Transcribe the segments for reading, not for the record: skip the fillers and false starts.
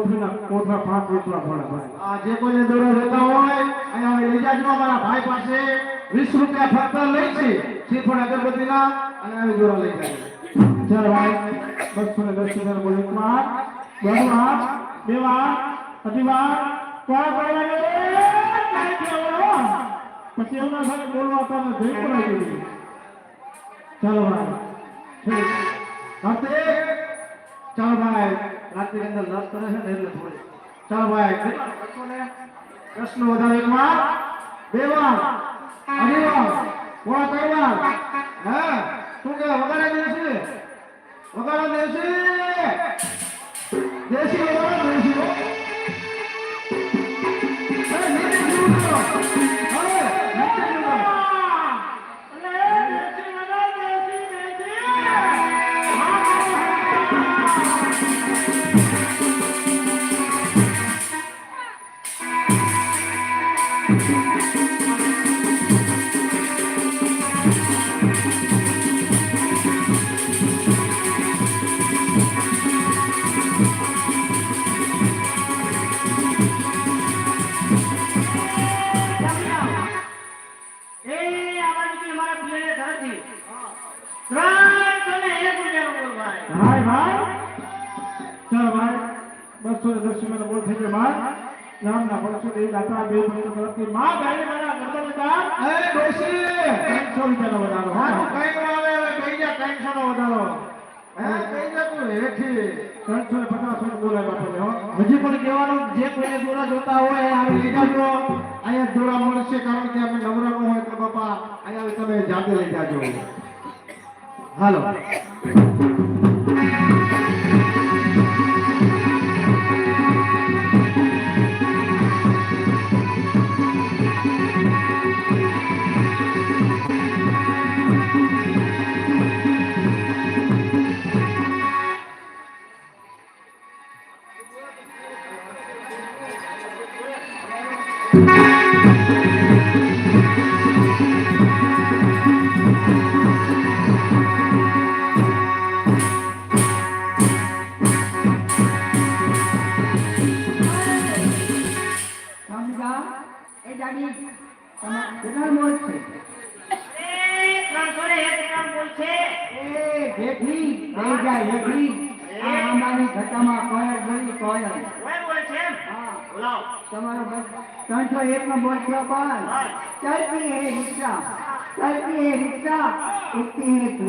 કોઠા 5 રૂપિયા ભણા ભાઈ. આ જે કોઈને દોરા જોતા હોય અહીંયા લઈ જાજો અમારા ભાઈ પાસે 20 રૂપિયા ફક્ત લઈ છે શ્રીફળ અગરબત્તીના અને આવી દોરા લઈ જાય. ચાલ ભાઈ 210 બોલ એક વાર બે વાર અઢી વાર કોણ બોલવા પછી એમના સાથે બોલવા તો ભેટ પડાવી દીધી. ચાલો ભાઈ ચાલો ભાઈ રાત્રિ અંદર લસ કરે છે ને એટલે થોડી ચાલો ભાઈ પ્રશ્ન વધારે એક વાર બે વાર અઢી વાર પોણા 3 વાર હા શું કે વગાડા દેશે દેશી વગાડો દેશી નામના વર્ષો એ દાતા બે મહિના તરફથી માં ગાય મારા ગરદન દાન એ ડોશી 300 રૂપિયાનો વધારો. હા તું કઈ આવે કઈ જા 300 નો વધારો હે કઈ જા તું હેઠી 350 બોલાય બાપા હો. હજી પણ કહેવાનું જે કોઈને દોરા જોતા હોય આવી લઈ જાજો અહીંયા દોરા મળશે કારણ કે અમે નવરા નો હોય તો બાપા અહીંયા તમે જાતે લઈ જાજો હાલો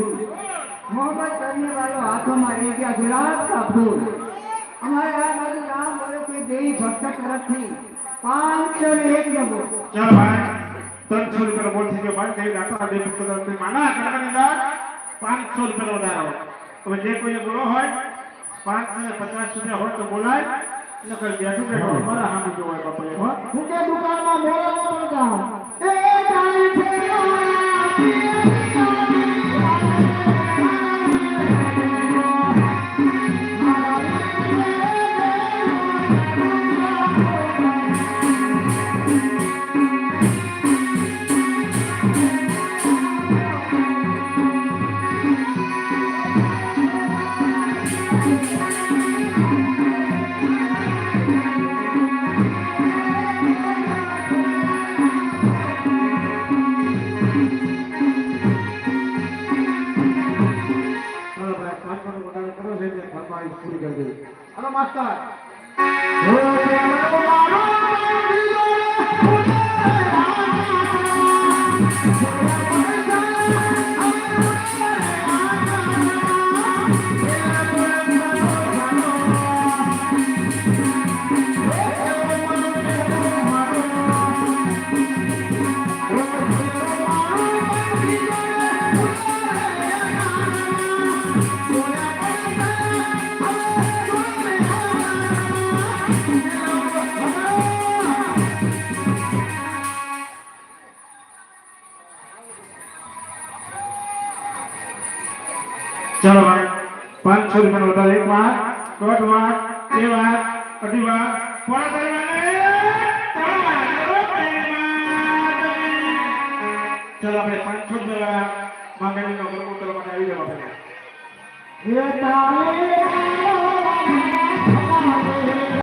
मोहब्बत करने वालों हाथों में रह गया गुलाब का फूल हमारे यहाँ बाजू नाम बोले कि देवी भक्त तरफ थी 501 जगो. ચાલ ભાઈ 300 રૂપિયાનો બોલ થઈ ગયો ભાઈ કઈ દાતા બે ભક્તો તરફથી માના કડકની દાન 500 રૂપિયાનો વધારો. હવે જે કોઈ બોલો હોય 550 રૂપિયા હોય તો બોલાય નકર બેઠું મારા હામે જોવાય બાપા હો. હું કે દુકાનમાં મોળા નો પડતા એ ડાળી છે हेलो मास्टर चलो भाई 500 रुपया વધારે એક વાર દોઢ વાર બે વાર અઢી વાર પોણા 3 વાર ચલો આપણે 500 રૂપિયા માંગણીનો ગરમો કરવા માટે આવી જવા પડે.